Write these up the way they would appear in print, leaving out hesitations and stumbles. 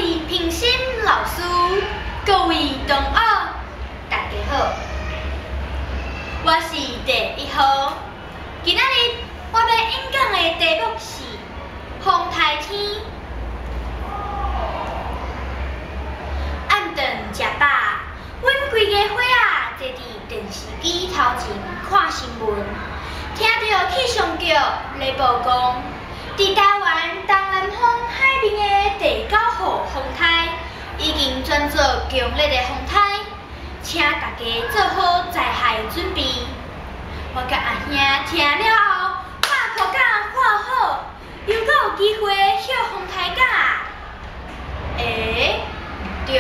位评审老师，各位同学，大家好，我是第1号。今仔日我要演讲的题目是风台天。暗顿食饱，阮规家伙仔坐伫电视机头前看新闻，听到气象局咧报讲，伫台湾东南方海面的第9号风台已经转做强烈的风台，请大家做好灾害准备。我甲阿兄听了后，拍裤衩看好，又阁有机会歇风台假。对，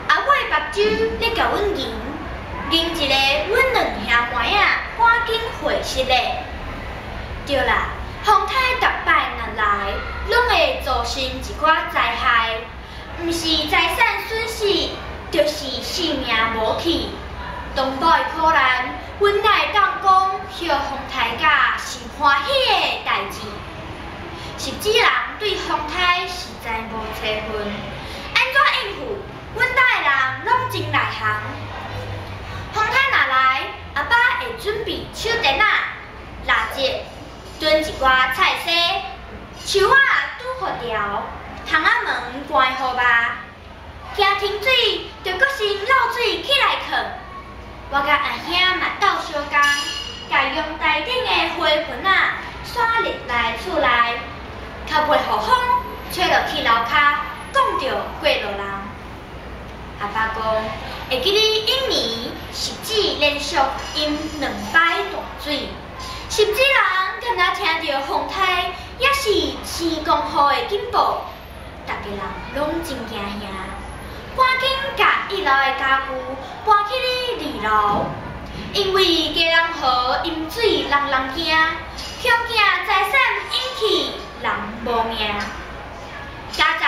阿尾目睭咧甲阮吟一个阮两兄妹仔赶紧会师咧。对啦，风台逐摆若来，拢会造成一寡灾害，毋是财产损失，就是性命无去。东宝的苦难，阮哪会当讲歇风台假是欢喜的代志？实际人对风台实在无找分，安怎应付？阮家的人拢真内行。风台若来，阿爸会准备手电仔、蜡烛，炖一寡菜色，树仔拄好条，窗仔门关好吧。惊停水，就搁先漏水起来囥。我甲阿兄嘛斗相共，甲用台顶的花盆仔撒入来厝内，较袂互风吹落去楼骹，讲着过路人。阿爸讲，会记你一年10指连续饮2摆大水，10指人敢若听到风台也是10公分的警报，大家人拢真惊吓，赶紧甲1楼的家具搬去2楼，因为家人河饮水人惊，恐惊财产引起人无命。加在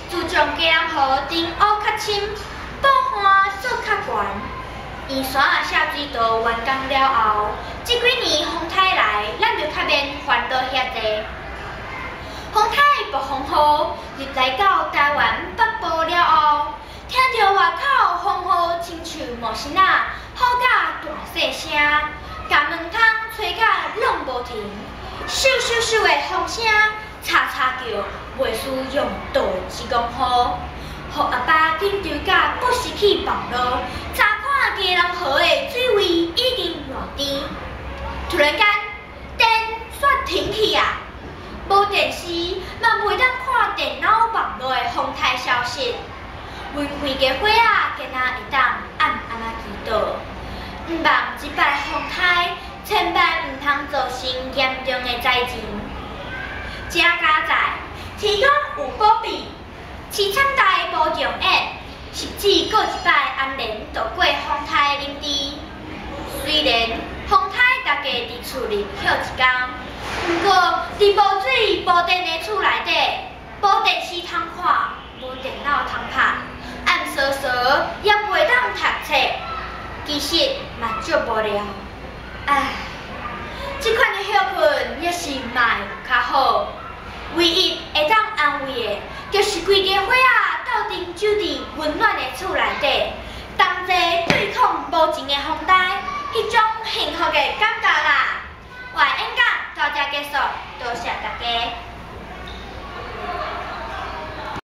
自从家人河镇乌较深，保岸做较悬，沿山啊下水道完工了后，这几年风台来，咱就较免烦恼遐济。风台暴风雨入来到台湾北部了后，听到外口风雨亲像毛线仔吼甲大细声，甲门窗吹甲拢无停，咻咻咻的风声，吵吵叫，袂输用大1公分，互阿爸紧张甲不失去网络，查看家人河的水位已经偌低。突然间，电煞停去啊！无电视，嘛袂当看电脑网络的风台消息。阮规家伙仔今仔会当按祈祷，毋望即摆风台千万毋通造成严重的灾情。这加在天公有保庇，市场台无重演，甚至过一摆安然度过风台的临时。虽然风台大家伫厝里歇一天，不过伫无水无电的厝内底，无电视通看，无电脑通拍，暗扫扫也袂当读册，其实嘛足无聊。唉，这款的休困也是嘛有较好，唯一会当安慰的，就是规家伙仔斗阵守伫温暖的厝内底，同齐对抗无情的风台，迄种幸福的感觉啦。我的演讲到这结束，多谢大家。